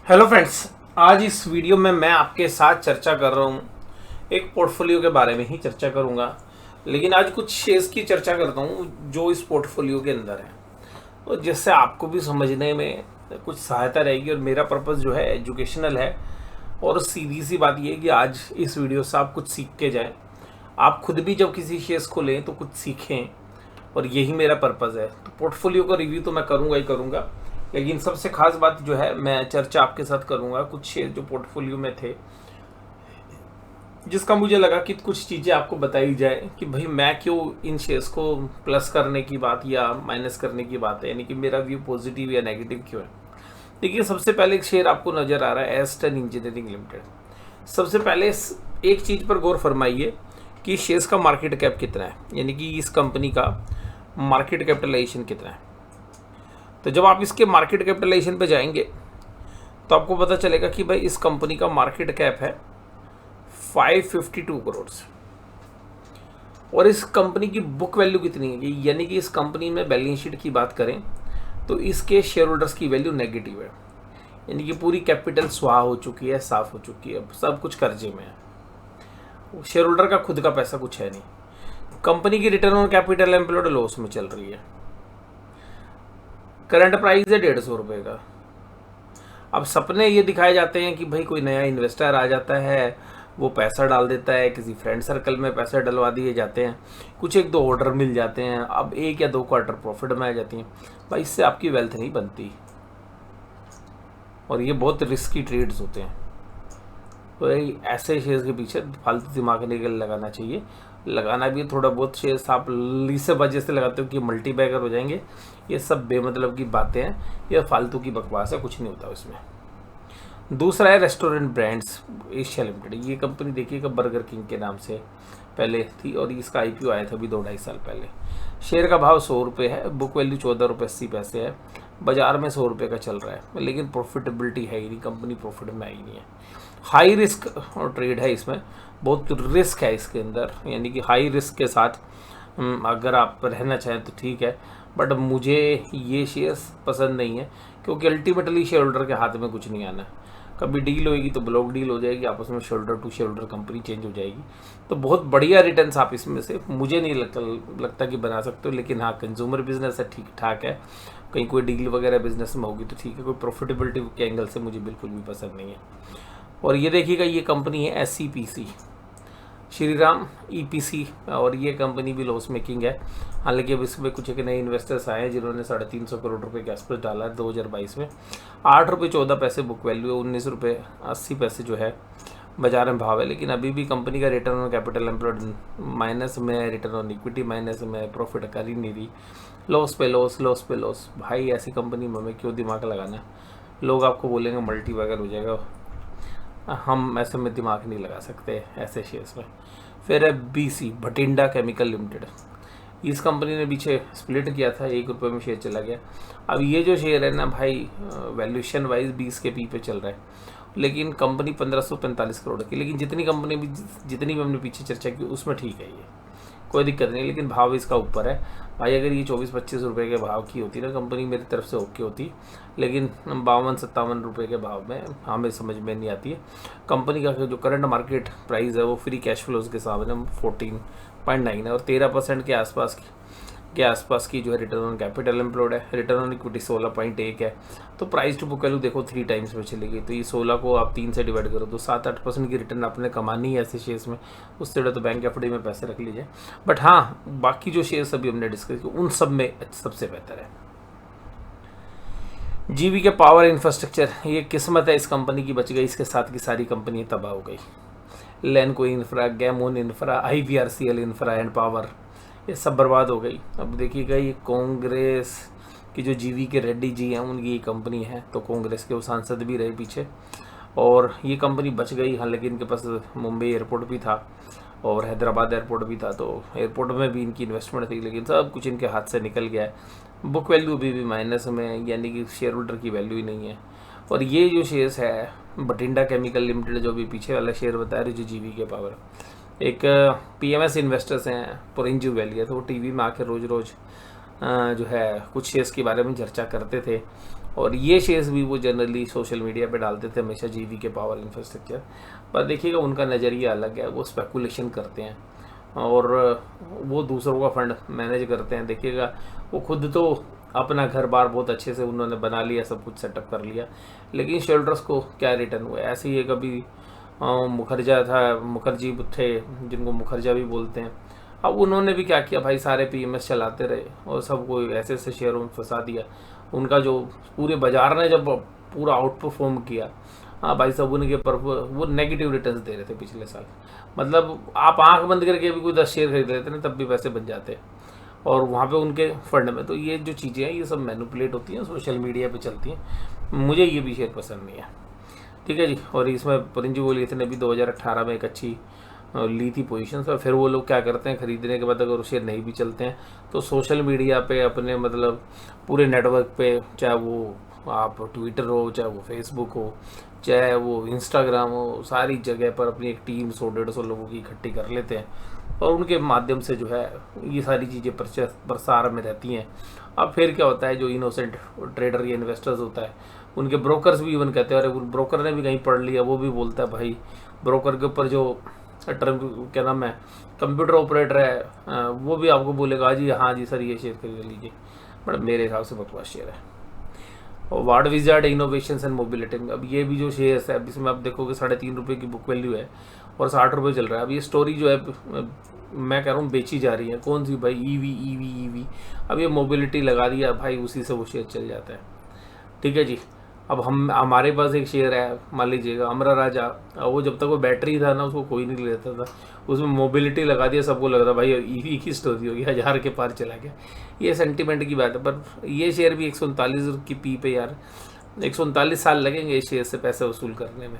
Hello friends. आज इस video में मैं आपके साथ चर्चा कर रहा हूँ एक पोर्टफोलियो के बारे में ही चर्चा करूँगा। लेकिन आज कुछ शेयर्स की चर्चा करता हूँ जो इस पोर्टफोलियो के अंदर है, तो जिससे आपको भी समझने में कुछ सहायता रहेगी। और मेरा पर्पस जो है एजुकेशनल है, और सीधी सी बात ये है कि आज इस वीडियो से आप कुछ सीख के जाएं। आप खुद भी जब किसी शेयर्स को लें तो कुछ सीखें, और यही मेरा पर्पज़ है। तो पोर्टफोलियो का रिव्यू तो मैं करूँगा ही करूँगा, लेकिन सबसे खास बात जो है मैं चर्चा आपके साथ करूँगा कुछ शेयर जो पोर्टफोलियो में थे, जिसका मुझे लगा कि कुछ चीज़ें आपको बताई जाए कि भाई मैं क्यों इन शेयर्स को प्लस करने की बात या माइनस करने की बात है, यानी कि मेरा व्यू पॉजिटिव या नेगेटिव क्यों है। देखिए, सबसे पहले एक शेयर आपको नज़र आ रहा है एस्टर्न इंजीनियरिंग लिमिटेड। सबसे पहले एक चीज़ पर गौर फरमाइए कि शेयर्स का मार्केट कैप कितना है, यानी कि इस कंपनी का मार्केट कैपिटलाइजेशन कितना है। तो जब आप इसके मार्केट कैपिटलाइजेशन पे जाएंगे तो आपको पता चलेगा कि भाई इस कंपनी का मार्केट कैप है 552 करोड़। और इस कंपनी की बुक वैल्यू कितनी है, यानी कि इस कंपनी में बैलेंस शीट की बात करें तो इसके शेयर होल्डर्स की वैल्यू नेगेटिव है, यानी कि पूरी कैपिटल स्वाहा हो चुकी है, साफ हो चुकी है, सब कुछ कर्जे में है। शेयर होल्डर का खुद का पैसा कुछ है नहीं। कंपनी की return on capital employed loss में चल रही है। करंट प्राइस है 150 रुपये का। अब सपने ये दिखाए जाते हैं कि भाई कोई नया इन्वेस्टर आ जाता है, वो पैसा डाल देता है, किसी फ्रेंड सर्कल में पैसे डलवा दिए जाते हैं, कुछ एक दो ऑर्डर मिल जाते हैं, अब 1 या 2 क्वार्टर प्रॉफिट में आ जाती हैं। भाई इससे आपकी वेल्थ नहीं बनती, और ये बहुत रिस्की ट्रेड्स होते हैं। तो ऐसे शेयर्स के पीछे फालतू दिमाग नहीं लगाना चाहिए। लगाना भी थोड़ा बहुत शेयर्स आप लीसे वजह से लगाते हो कि मल्टी बैगर हो जाएंगे, ये सब बेमतलब की बातें हैं, ये फालतू की बकवास है, कुछ नहीं होता उसमें। दूसरा है रेस्टोरेंट ब्रांड्स एशिया लिमिटेड। ये कंपनी देखिएगा बर्गर किंग के नाम से पहले थी, और इसका आईपीओ आया था अभी 2-2.5 साल पहले। शेयर का भाव 100 रुपये है, बुक वैल्यू 14 रुपये 80 पैसे है, बाजार में 100 रुपये का चल रहा है, लेकिन प्रॉफिटेबिलिटी है ही नहीं, कंपनी प्रॉफिट में आई नहीं है। हाई रिस्क ट्रेड है इसमें, बहुत रिस्क है इसके अंदर, यानी कि हाई रिस्क के साथ अगर आप रहना चाहें तो ठीक है, बट मुझे ये शेयर्स पसंद नहीं है, क्योंकि अल्टीमेटली शेयर होल्डर के हाथ में कुछ नहीं आना है। कभी डील होगी तो ब्लॉक डील हो जाएगी, आपस में shoulder to shoulder company change हो जाएगी। तो बहुत बढ़िया रिटर्न्स आप इसमें से मुझे नहीं लगता कि बना सकते हो। लेकिन हाँ, कंज्यूमर बिजनेस है, ठीक ठाक है, कहीं कोई डील वगैरह बिजनेस में होगी तो ठीक है। कोई प्रॉफिटेबिलिटी के एंगल से मुझे बिल्कुल भी पसंद नहीं है। और ये देखिएगा, ये कंपनी है SCPC, श्री राम EPC, और ये कंपनी भी लॉस मेकिंग है। हालांकि अब इसमें कुछ एक नए इन्वेस्टर्स आए हैं जिन्होंने 350 करोड़ रुपए के आसपास डाला है 2022 में। 8 रुपये 14 पैसे बुक वैल्यू है, 19 रुपये 80 पैसे जो है बाजार में भाव है। लेकिन अभी भी कंपनी का return on capital employed minus में, रिटर्न ऑन इक्विटी माइनस में, प्रॉफिट कर ही नहीं रही, लॉस पे लॉस, लॉस पे लॉस। भाई ऐसी कंपनी में हमें क्यों दिमाग लगाना है। लोग आपको बोलेंगे मल्टी वगैरह हो जाएगा, हम ऐसे में दिमाग नहीं लगा सकते ऐसे शेयर्स में। फिर है BC भटिंडा केमिकल लिमिटेड। इस कंपनी ने पीछे स्प्लिट किया था, 1 रुपये में शेयर चला गया। अब ये जो शेयर है ना भाई, वैल्यूएशन वाइज 20 के पी पे चल रहा है, लेकिन कंपनी 1545 करोड़ की। लेकिन जितनी भी हमने पीछे चर्चा की उसमें ठीक है, ये कोई दिक्कत नहीं। लेकिन भाव इसका ऊपर है भाई। अगर ये 24-25 रुपये के भाव की होती ना कंपनी, मेरी तरफ से ओके होती, लेकिन 52-57 रुपये के भाव में हमें समझ में नहीं आती है। कंपनी का जो करंट मार्केट प्राइस है वो फ्री कैश फ्लोज के सामने 14.9 है, और 13% के आसपास की जो है रिटर्न ऑन कैपिटल एम्प्लॉयड है। रिटर्न ऑन इक्विटी 16.1 है। तो प्राइस टू बुक वैल्यू देखो 3 टाइम्स में चली गई। तो ये 16 को आप 3 से डिवाइड करो तो 7-8% की रिटर्न आपने कमानी है ऐसे शेयर्स में। उससे बड़ा तो बैंक एफडी में पैसे रख लीजिए। बट हाँ, बाकी जो शेयर्स अभी हमने डिस्कस किए उन सब में सबसे बेहतर है जीवी के पावर इंफ्रास्ट्रक्चर। ये किस्मत है इस कंपनी की, बच गई, इसके साथ की सारी कंपनी तबाह हो गई। Lanco infra, Gammon infra, IVRCL infra and power, ये सब बर्बाद हो गई। अब देखिएगा, ये कांग्रेस की जो GV के रेड्डी जी हैं उनकी कंपनी है, तो कांग्रेस के वो सांसद भी रहे पीछे, और ये कंपनी बच गई। हालांकि इनके पास मुंबई एयरपोर्ट भी था और हैदराबाद एयरपोर्ट भी था, तो एयरपोर्ट में भी इनकी इन्वेस्टमेंट थी, लेकिन सब कुछ इनके हाथ से निकल गया है। बुक वैल्यू अभी भी माइनस में, यानी कि शेयर होल्डर की वैल्यू ही नहीं है। और ये जो शेयर्स है भटिंडा केमिकल लिमिटेड, जो भी पीछे वाला शेयर बता रहे, जो GV के पावर, एक PMS इन्वेस्टर्स हैं पुरिंजू वैली है, तो वो टीवी में आकर रोज़ रोज़ जो है कुछ शेयर्स के बारे में चर्चा करते थे, और ये शेयर्स भी वो जनरली सोशल मीडिया पे डालते थे हमेशा, जीवी के पावर इंफ्रास्ट्रक्चर। पर देखिएगा उनका नज़रिया अलग है, वो स्पेकुलेशन करते हैं और वो दूसरों का फंड मैनेज करते हैं। देखिएगा वो खुद तो अपना घर बार बहुत अच्छे से उन्होंने बना लिया, सब कुछ सेटअप कर लिया, लेकिन शेल्डर्स को क्या रिटर्न हुआ? ऐसे ही कभी मुखर्जा था, मुखर्जी थे जिनको मुखर्जा भी बोलते हैं। अब उन्होंने भी क्या किया भाई, सारे पीएमएस चलाते रहे और सबको ऐसे ऐसे शेयरों में फंसा दिया। उनका जो पूरे बाजार ने जब पूरा आउट परफॉर्म किया, हाँ भाई साहब, उनके पर वो नेगेटिव रिटर्न्स दे रहे थे पिछले साल। मतलब आप आंख बंद करके भी कोई 10 शेयर खरीद लेते ना, तब भी पैसे बन जाते और वहाँ पे उनके फंड में। तो ये जो चीज़ें हैं ये सब मैनिपुलेट होती हैं, सोशल मीडिया पे चलती हैं। मुझे ये भी शेयर पसंद नहीं है, ठीक है जी। और इसमें परिंजी बोली ने भी 2018 में एक अच्छी ली थी पोजीशन, और फिर वो लोग क्या करते हैं, खरीदने के बाद अगर वो शेयर नहीं भी चलते हैं तो सोशल मीडिया पे अपने मतलब पूरे नेटवर्क पे, चाहे वो आप ट्विटर हो, चाहे वो फेसबुक हो, चाहे वो इंस्टाग्राम हो, सारी जगह पर अपनी एक टीम 100-150 लोगों की इकट्ठी कर लेते हैं और उनके माध्यम से जो है ये सारी चीज़ें प्रसार में रहती हैं। अब फिर क्या होता है, जो इनोसेंट ट्रेडर या इन्वेस्टर्स होता है, उनके ब्रोकर्स भी इवन कहते हैं, अरे ब्रोकर ने भी कहीं पढ़ लिया, वो भी बोलता है भाई ब्रोकर के ऊपर जो टर्म क्या नाम है कंप्यूटर ऑपरेटर है, वो भी आपको बोलेगा जी हाँ जी सर ये शेयर खरीद लीजिए। बट मेरे हिसाब से बकवास शेयर है। और ward wizard innovations and mobility, अब ये भी जो शेयर्स है, अब इसमें आप देखोगे 3.5 रुपये की बुक वैल्यू है और 60 रुपये चल रहा है। अब ये स्टोरी जो है मैं कह रहा हूँ बेची जा रही है। कौन सी भाई? ईवी। अब ये मोबिलिटी लगा दिया भाई, उसी से वो शेयर चल जाता है, ठीक है जी। अब हमारे पास एक शेयर है, मान लीजिएगा अमरा राजा, वो जब तक वो बैटरी था ना उसको कोई नहीं लेता था, उसमें मोबिलिटी लगा दिया, सबको लग रहा भाई ईवी की स्टोरी होगी, 1000 के पार चला गया। ये सेंटीमेंट की बात है। पर ये शेयर भी 139 की पी पे यार, 139 साल लगेंगे इस शेयर से पैसे वसूल करने में,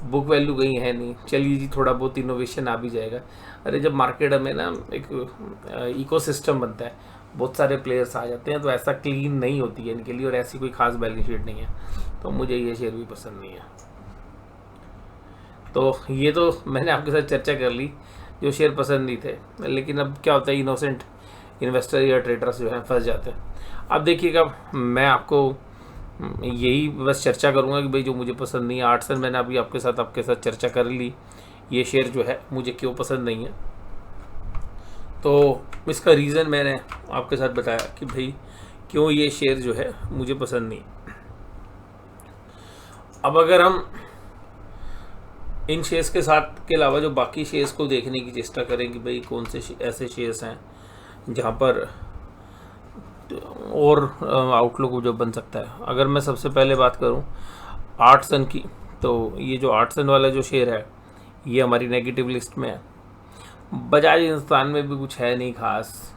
बुक वैल्यू कहीं है नहीं। चलिए जी थोड़ा बहुत इनोवेशन आ भी जाएगा। अरे जब मार्केट में ना एक इकोसिस्टम बनता है, बहुत सारे प्लेयर्स आ जाते हैं, तो ऐसा क्लीन नहीं होती है इनके लिए और ऐसी कोई खास बैलेंस शीट नहीं है, तो मुझे ये शेयर भी पसंद नहीं है। तो ये तो मैंने आपके साथ चर्चा कर ली जो शेयर पसंद नहीं थे, लेकिन अब क्या होता है, इनोसेंट इन्वेस्टर या ट्रेडर्स जो हैं फंस जाते हैं। अब देखिएगा मैं आपको यही बस चर्चा करूंगा कि भाई जो मुझे पसंद नहीं है, आर्ट्सन मैंने अभी आपके साथ चर्चा कर ली, ये शेयर जो है मुझे क्यों पसंद नहीं है। तो इसका रीज़न मैंने आपके साथ बताया कि भाई क्यों ये शेयर जो है मुझे पसंद नहीं। अब अगर हम इन शेयर्स के साथ के अलावा जो बाकी शेयर्स को देखने की चेष्टा करें कि भाई कौन से ऐसे शेयर्स हैं जहाँ पर और आउटलुक जो बन सकता है। अगर मैं सबसे पहले बात करूं आर्ट्सन की, तो ये जो आर्ट्सन वाला जो शेयर है ये हमारी नेगेटिव लिस्ट में है। बजाज हिंदुस्तान में भी कुछ है नहीं खास,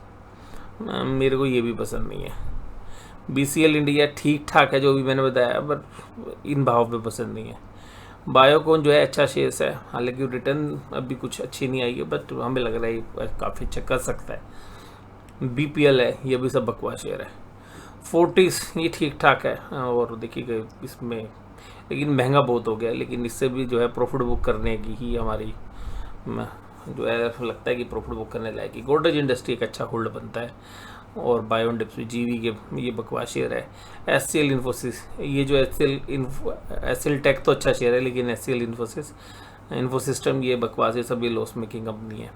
मेरे को ये भी पसंद नहीं है। BCL इंडिया ठीक ठाक है जो भी मैंने बताया, बट इन भाव पे पसंद नहीं है। बायोकॉन जो है अच्छा शेयर है, हालांकि रिटर्न अभी कुछ अच्छी नहीं आई है, बट हमें लग रहा है काफ़ी अच्छा कर सकता है। BPL है, ये भी सब बकवास शेयर है। फोर्टिस ये ठीक ठाक है और देखिए इसमें लेकिन महंगा बहुत हो गया, लेकिन इससे भी जो है प्रॉफिट बुक करने की ही हमारी जो है लगता है कि प्रॉफिट बुक करने लायक। गोदरेज इंडस्ट्री एक अच्छा होल्ड बनता है और बायोन डिप्स जीवी के ये बकवास शेयर है। SCL इन्फोसिस, ये जो SCL टेक तो अच्छा शेयर है, लेकिन SCL इन्फोसिस्टम ये बकवास है, सब ये लॉस मेकिंग कंपनी है।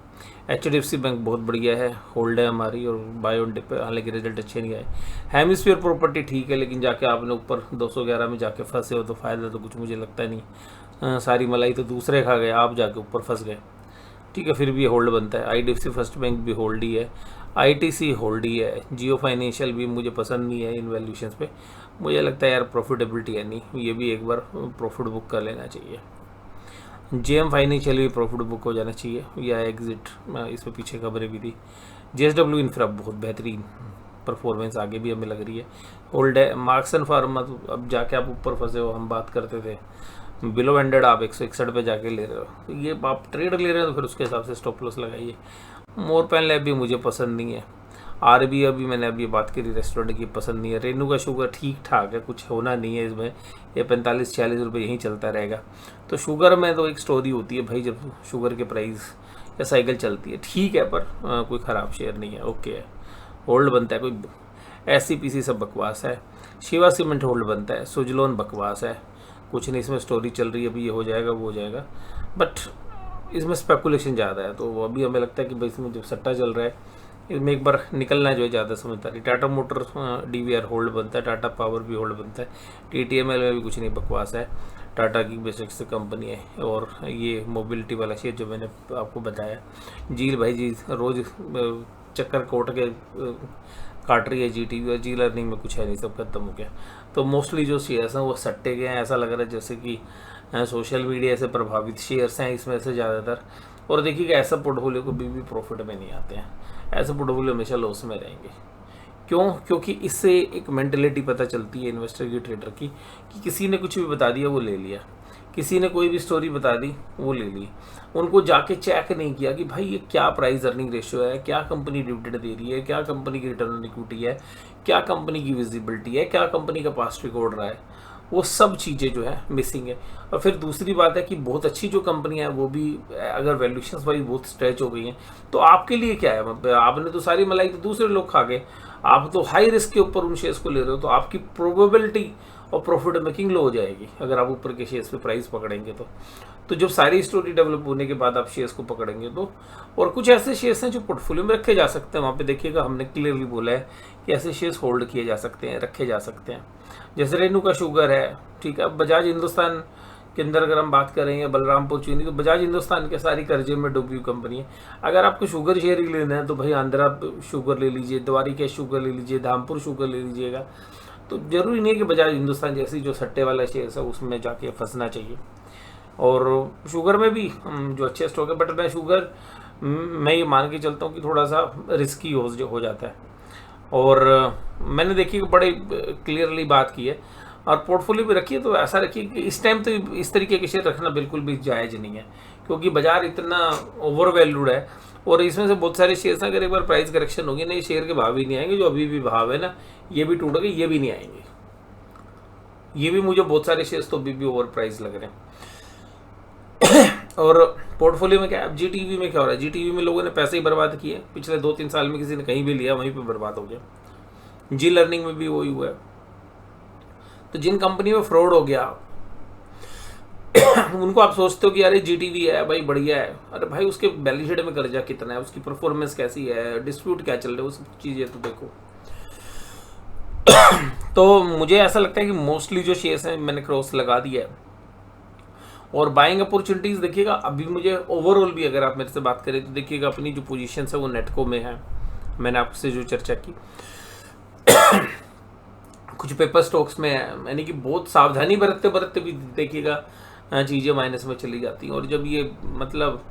HDFC बैंक बहुत बढ़िया है, होल्ड है हमारी, और बायोन डिप हालांकि रिजल्ट अच्छे नहीं आए। हेमिस्फीयर प्रॉपर्टी ठीक है, लेकिन जाके आपने ऊपर 211 में जाके फंसे हो तो फ़ायदा तो कुछ मुझे लगता नहीं। सारी मलाई तो दूसरे खा गए, आप जाके ऊपर फंस गए, ठीक है, फिर भी होल्ड बनता है। IDFC फर्स्ट बैंक भी होल्ड ही है, ITC होल्ड ही है। जियो फाइनेंशियल भी मुझे पसंद नहीं है इन वैल्यूशंस पे, मुझे लगता है यार प्रॉफिटेबिलिटी है नहीं, ये भी एक बार प्रॉफिट बुक कर लेना चाहिए। JM फाइनेंशियल भी प्रॉफिट बुक हो जाना चाहिए या एग्जिट, इस पर पीछे खबरें भी थी। JSW इंफ्रा बहुत बेहतरीन परफॉर्मेंस आगे भी हमें लग रही है, होल्ड है। मार्क्स एंड फार्मा अब जाके आप ऊपर फंसे हो, हम बात करते थे बिलो एंडेड आप 161 पे जाके ले रहे हो, तो ये आप ट्रेड ले रहे हो तो फिर उसके हिसाब से स्टॉप लॉस लगाइए। मोरपैन लैब भी मुझे पसंद नहीं है। RB अभी मैंने अभी बात करी रेस्टोरेंट की, पसंद नहीं है। रेनू का शुगर ठीक ठाक है, कुछ होना नहीं है इसमें, ये 45-46 रुपये यहीं चलता रहेगा। तो शुगर में तो एक स्टोरी होती है भाई, जब शुगर के प्राइस या साइकिल चलती है ठीक है, पर कोई ख़राब शेयर नहीं है, ओके है, होल्ड बनता है। कोई SCPC सब बकवास है। शिवा सीमेंट होल्ड बनता है। सुजलोन बकवास है, कुछ नहीं, इसमें स्टोरी चल रही है अभी, ये हो जाएगा वो हो जाएगा, बट इसमें स्पेकुलेशन ज़्यादा है। तो अभी हमें लगता है कि भाई इसमें जो सट्टा चल रहा है इसमें एक बार निकलना जो है ज़्यादा समझदारी। टाटा मोटर DVR होल्ड बनता है, टाटा पावर भी होल्ड बनता है, TTML में भी कुछ नहीं, बकवास है। टाटा की बेसिक से कंपनी है। और ये मोबिलिटी वाला शेयर जो मैंने आपको बताया, जील भाई जी रोज़ चक्कर कोट के काट रही है GTV, और जी लर्निंग में कुछ है नहीं, सब खत्म हो गया। तो मोस्टली जो शेयर्स हैं वो सट्टे के हैं, ऐसा लग रहा है जैसे कि सोशल मीडिया से प्रभावित शेयर्स हैं इसमें से ज़्यादातर। और देखिएगा ऐसा पोर्टफोलियो को भी प्रॉफिट में नहीं आते हैं, ऐसे पोर्टफोलियो हमेशा लॉस में रहेंगे। क्यों? क्योंकि इससे एक मेंटलिटी पता चलती है इन्वेस्टर की, ट्रेडर की, कि किसी ने कुछ भी बता दिया वो ले लिया, किसी ने कोई भी स्टोरी बता दी वो ले ली। उनको जाके चेक नहीं किया कि भाई ये क्या प्राइस अर्निंग रेशियो है, क्या कंपनी डिविडेंड दे रही है, क्या कंपनी की रिटर्न ऑन इक्विटी है, क्या कंपनी की विजिबिलिटी है, क्या कंपनी का पास्ट रिकॉर्ड रहा है, वो सब चीज़ें जो है मिसिंग है। और फिर दूसरी बात है कि बहुत अच्छी जो कंपनियां हैं वो भी अगर वैल्यूएशंस वाइज बहुत स्ट्रेच हो गई हैं, तो आपके लिए क्या है, आपने तो सारी मलाई तो दूसरे लोग खा गए, आप तो हाई रिस्क के ऊपर उन शेयर्स को ले रहे हो, तो आपकी प्रोबेबिलिटी और प्रॉफिट मेकिंग लो हो जाएगी अगर आप ऊपर के शेयर्स पे प्राइस पकड़ेंगे तो जब सारी स्टोरी डेवलप होने के बाद आप शेयर्स को पकड़ेंगे तो। और कुछ ऐसे शेयर्स हैं जो पोर्टफोलियो में रखे जा सकते हैं, वहाँ पे देखिएगा हमने क्लियरली बोला है कि ऐसे शेयर्स होल्ड किए जा सकते हैं, रखे जा सकते हैं। जैसे रेणुका शुगर है, ठीक है। बजाज हिंदुस्तान के अंदर अगर हम बात करें या बलरामपुर चीनी, तो बजाज हिंदुस्तान के सारी कर्जे में डूबी हुई कंपनी है। अगर आपको शुगर शेयर ही लेना है तो भाई आंध्रा शुगर ले लीजिए, द्वारिका शुगर ले लीजिए, धामपुर शुगर ले लीजिएगा। तो जरूरी नहीं है कि बजाज हिंदुस्तान जैसी जो सट्टे वाला शेयर है उसमें जाके फंसना चाहिए। और शुगर में भी जो अच्छे स्टॉक है, बट मैं शुगर मैं ये मान के चलता हूँ कि थोड़ा सा रिस्की हो जाता है। और मैंने देखिए बड़े क्लियरली बात की है, और पोर्टफोलियो भी रखिए तो ऐसा रखिए कि इस टाइम तो इस तरीके के शेयर रखना बिल्कुल भी जायज़ नहीं है, क्योंकि बाजार इतना ओवर वैल्यूड है। और इसमें से बहुत सारे शेयर्स अगर एक बार प्राइस करेक्शन होगी ना, ये शेयर के भाव ही नहीं आएंगे, जो अभी भी भाव है ना ये भी टूट गए, ये भी नहीं आएंगे। ये भी मुझे बहुत सारे शेयर्स तो अभी भी ओवर प्राइस लग रहे हैं। और पोर्टफोलियो में क्या है, GTV में क्या हो रहा है, GTV में लोगों ने पैसे ही बर्बाद किए पिछले 2-3 साल में, किसी ने कहीं भी लिया वहीं पे बर्बाद हो गया। जी लर्निंग में भी वही हुआ है। तो जिन कंपनी में फ्रॉड हो गया उनको आप सोचते हो कि अरे GTV है भाई बढ़िया है, अरे भाई उसके बैलेंस शीट में कर्जा कितना है, उसकी परफॉर्मेंस कैसी है, डिस्प्यूट क्या चल रहा है, वो सब चीज़ें तो देखो। तो मुझे ऐसा लगता है कि मोस्टली जो शेयर्स हैं मैंने क्रॉस लगा दिया है। और बाइंग अपॉर्चुनिटीज देखिएगा, अभी मुझे ओवरऑल भी अगर आप मेरे से बात करें तो देखिएगा अपनी जो पोजीशन है वो नेटको में है, मैंने आपसे जो चर्चा की। कुछ पेपर स्टॉक्स में है, यानी कि बहुत सावधानी बरतते बरतते भी देखिएगा चीज़ें माइनस में चली जाती हैं। और जब ये मतलब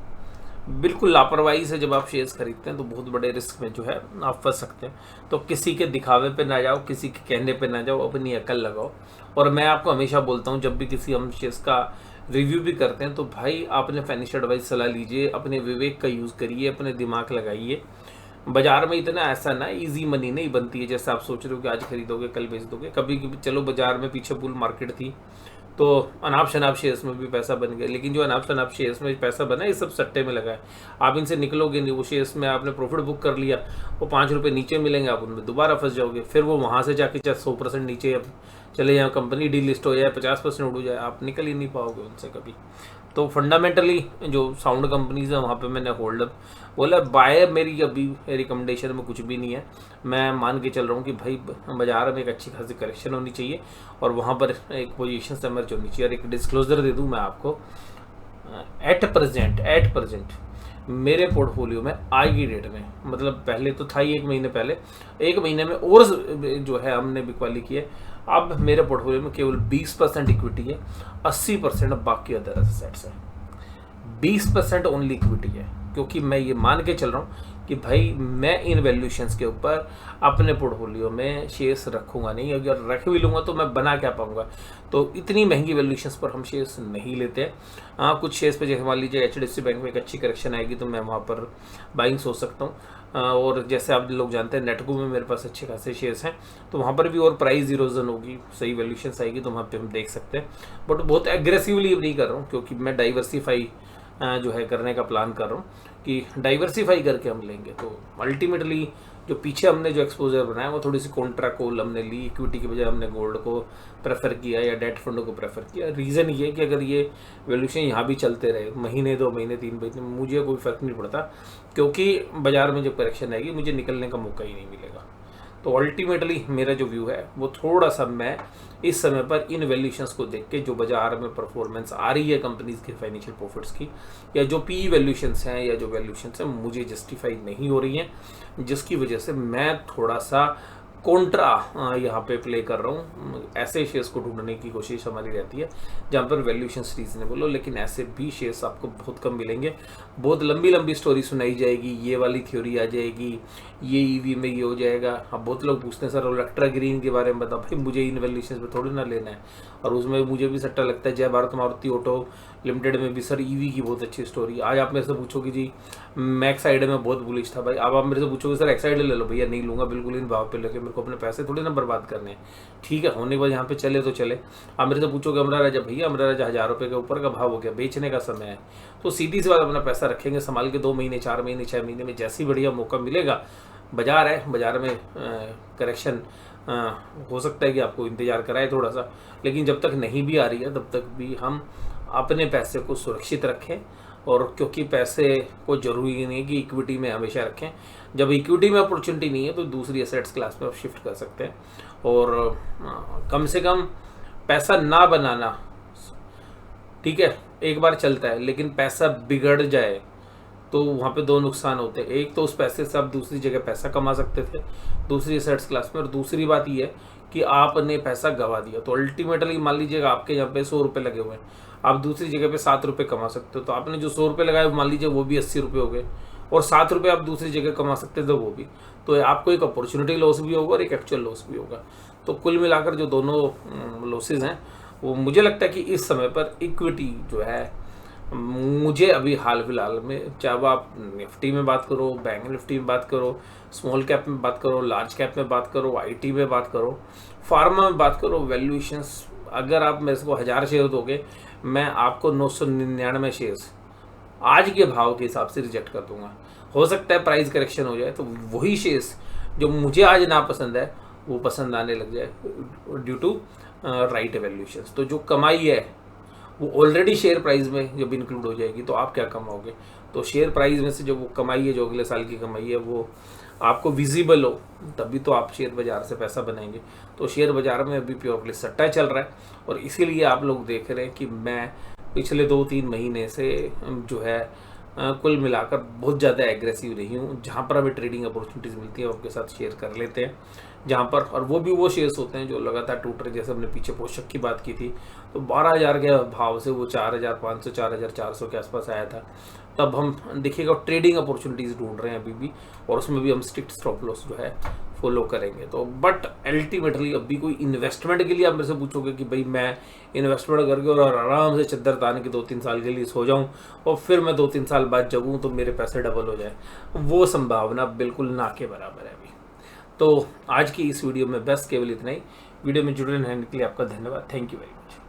बिल्कुल लापरवाही से जब आप शेयर्स खरीदते हैं तो बहुत बड़े रिस्क में जो है आप फंस सकते हैं। तो किसी के दिखावे पे ना जाओ, किसी के कहने पे ना जाओ, अपनी अकल लगाओ। और मैं आपको हमेशा बोलता हूँ जब भी किसी हम शेयर्स का रिव्यू भी करते हैं तो भाई आपने फाइनेंशियल एडवाइस सलाह लीजिए, अपने विवेक का यूज़ करिए, अपने दिमाग लगाइए। बाजार में इतना ऐसा ना इजी मनी नहीं बनती है जैसे आप सोच रहे हो कि आज खरीदोगे कल बेच दोगे। कभी कभी चलो बाजार में पीछे बुल मार्केट थी तो अनाप शनाप शेयर्स में भी पैसा बन गया, लेकिन जो अनाप शनाप शेयर्स में पैसा बना ये सब सट्टे में लगा है। आप इनसे निकलोगे नहीं, वो शेयर्स में आपने प्रॉफिट बुक कर लिया, वो 5 रुपये नीचे मिलेंगे, आप उनमें दोबारा फंस जाओगे। फिर वो वहाँ से जाके चाहे 100% नीचे अब चले जाए, कंपनी डीलिस्ट हो जाए, 50% उड़ जाए, आप निकल ही नहीं पाओगे उनसे कभी। तो फंडामेंटली जो साउंड कंपनीज है वहाँ पे मैंने होल्ड अप बोला। बाय मेरी अभी रिकमेंडेशन में कुछ भी नहीं है, मैं मान के चल रहा हूँ कि भाई बाजार में एक अच्छी खासी करेक्शन होनी चाहिए और वहाँ पर एक पोजीशन समर्ज होनी चाहिए। और एक डिस्क्लोजर दे दूँ मैं आपको, एट प्रेजेंट मेरे पोर्टफोलियो में आज की डेट में, मतलब पहले तो था ही 1 महीने पहले, 1 महीने में और जो है हमने बिकवाली की है। अब मेरे पोर्टफोलियो में केवल 20% इक्विटी है, 80% बाकी अदर एसेट्स है। 20% ओनली इक्विटी है, क्योंकि मैं ये मान के चल रहा हूँ कि भाई मैं इन वैल्यूएशंस के ऊपर अपने पोर्टफोलियो में शेयर्स रखूंगा नहीं। अगर रख भी लूँगा तो मैं बना क्या पाऊंगा। तो इतनी महंगी वैल्यूएशंस पर हम शेयर्स नहीं लेते हैं। कुछ शेयर्स पे जैसे मान लीजिए HDFC बैंक में एक अच्छी करेक्शन आएगी तो मैं वहाँ पर बाइंग सोच सकता हूँ। और जैसे आप लोग जानते हैं नेटको में मेरे पास अच्छे खासे शेयर्स हैं, तो वहाँ पर भी और प्राइस इरोजन होगी, सही वैल्यूएशंस आएगी तो वहाँ पर हम देख सकते हैं। बट बहुत एग्रेसिवली नहीं कर रहा हूँ, क्योंकि मैं डाइवर्सीफाई जो है करने का प्लान कर रहा हूँ कि डाइवर्सीफाई करके हम लेंगे। तो अल्टीमेटली जो पीछे हमने जो एक्सपोजर बनाया वो थोड़ी सी कॉन्ट्रा कॉल हमने ली, इक्विटी की बजाय हमने गोल्ड को प्रेफर किया या डेट फंडों को प्रेफर किया। रीज़न ये है कि अगर ये वैल्यूएशन यहाँ भी चलते रहे महीने 2 महीने 3 महीने, मुझे कोई फ़र्क नहीं पड़ता, क्योंकि बाज़ार में जब करेक्शन आएगी मुझे निकलने का मौका ही नहीं मिलेगा। तो अल्टीमेटली मेरा जो व्यू है वो थोड़ा सा, मैं इस समय पर इन वैल्यूएशंस को देख के जो बाजार में परफॉर्मेंस आ रही है कंपनीज के फाइनेंशियल प्रॉफिट्स की, या जो पी वैल्यूएशंस हैं या जो वैल्यूएशंस हैं मुझे जस्टिफाई नहीं हो रही हैं, जिसकी वजह से मैं थोड़ा सा कॉन्ट्रा यहाँ पे प्ले कर रहा हूँ। ऐसे शेयर्स को ढूंढने की कोशिश हमारी रहती है जहाँ पर वैल्यूएशंस रीजनेबल हो, लेकिन ऐसे भी शेयर्स आपको बहुत कम मिलेंगे। बहुत लंबी लंबी स्टोरी सुनाई जाएगी, ये वाली थ्योरी आ जाएगी, ये ईवी में ये हो जाएगा। अब बहुत लोग पूछते हैं सर इलेक्ट्रा ग्रीन के बारे में बताओ। भाई मुझे इन वैल्यूएशंस पे थोड़ी ना लेना है, और उसमें मुझे भी सट्टा लगता है। जय भारत मारुति ऑटो लिमिटेड में भी सर ईवी की बहुत अच्छी स्टोरी। आज आप मेरे से पूछोगे जी मैक्स साइड में बहुत बुलिश था भाई, अब आप मेरे से पूछोगे सर एक्साइड ले लो, भैया नहीं लूँगा बिल्कुल इन भाव पे लेके, मेरे को अपने पैसे थोड़ी ना बर्बाद करने हैं। ठीक है, होने के बाद यहाँ पे चले तो चले। आप मेरे से पूछोगे अमरा राजा, भैया अमरा राजा 1000 रुपये के ऊपर का भाव हो गया, बेचने का समय है, तो सीधी सी बात अपना पैसा रखेंगे संभाल के 2 महीने 4 महीने 6 महीने में जैसी बढ़िया मौका मिलेगा। बाजार है, बाजार में करेक्शन हो सकता है कि आपको इंतजार कराए थोड़ा सा, लेकिन जब तक नहीं भी आ रही है तब तक भी हम अपने पैसे को सुरक्षित रखें। और क्योंकि पैसे को जरूरी नहीं कि इक्विटी में हमेशा रखें, जब इक्विटी में अपॉर्चुनिटी नहीं है तो दूसरी एसेट्स क्लास में आप शिफ्ट कर सकते हैं। और कम से कम पैसा ना बनाना, ठीक है, एक बार चलता है, लेकिन पैसा बिगड़ जाए तो वहाँ पे 2 नुकसान होते हैं। एक तो उस पैसे से आप दूसरी जगह पैसा कमा सकते थे दूसरी एसेट्स क्लास में, और दूसरी बात ये है कि आपने पैसा गवा दिया। तो अल्टीमेटली मान लीजिएगा आपके यहाँ पे 100 रुपये लगे हुए हैं, आप दूसरी जगह पे 7 रुपये कमा सकते हो, तो आपने जो 100 रुपये लगाए मान लीजिए वो भी 80 रुपये हो गए, और 7 रुपये आप दूसरी जगह कमा सकते थे वो भी। तो आपको एक अपॉर्चुनिटी लॉस भी होगा और एक एक्चुअल लॉस भी होगा। तो कुल मिलाकर जो दोनों लॉसेज हैं वो मुझे लगता है कि इस समय पर इक्विटी जो है, मुझे अभी हाल फिलहाल में, चाहे आप निफ्टी में बात करो, बैंक निफ्टी में बात करो, स्मॉल कैप में बात करो, लार्ज कैप में बात करो, आईटी में बात करो, फार्मा में बात करो, वैल्यूएशंस अगर आप मेरे को 1000 शेयर दोगे, मैं आपको 999 शेयर्स आज के भाव के हिसाब से रिजेक्ट कर दूंगा। हो सकता है प्राइस करेक्शन हो जाए तो वही शेयर्स जो मुझे आज ना पसंद है वो पसंद आने लग जाए ड्यू टू राइट वैल्यूएशंस। तो जो कमाई है वो ऑलरेडी शेयर प्राइस में जब इंक्लूड हो जाएगी तो आप क्या कमाओगे। तो शेयर प्राइस में से जो वो कमाई है, जो अगले साल की कमाई है, वो आपको विजिबल हो तभी तो आप शेयर बाजार से पैसा बनाएंगे। तो शेयर बाजार में अभी प्योरली सट्टा चल रहा है, और इसीलिए आप लोग देख रहे हैं कि मैं पिछले 2-3 महीने से जो है कुल मिलाकर बहुत ज़्यादा एग्रेसिव रही हूँ। जहाँ पर हमें ट्रेडिंग अपॉर्चुनिटीज़ मिलती है आपके साथ शेयर कर लेते हैं जहाँ पर, और वो भी वो शेयर्स होते हैं जो लगातार टूट रहे। जैसे हमने पीछे पोषक की बात की थी तो 12,000 के भाव से वो 4,500 4,400 के आसपास आया था। तब हम देखिएगा ट्रेडिंग अपॉर्चुनिटीज़ ढूंढ रहे हैं अभी भी, और उसमें भी हम स्ट्रिक्ट स्टॉप लॉस जो है फॉलो करेंगे। तो बट अल्टीमेटली अभी कोई इन्वेस्टमेंट के लिए आप मेरे से पूछोगे कि भाई मैं इन्वेस्टमेंट करके और आराम से चद्दर तान के 2-3 साल के लिए सो जाऊं और फिर मैं 2-3 साल बाद जगूं तो मेरे पैसे डबल हो जाए, वो संभावना बिल्कुल ना के बराबर है अभी। तो आज की इस वीडियो में बस केवल इतना ही। वीडियो में जुड़े रहने के लिए आपका धन्यवाद। Thank you very much.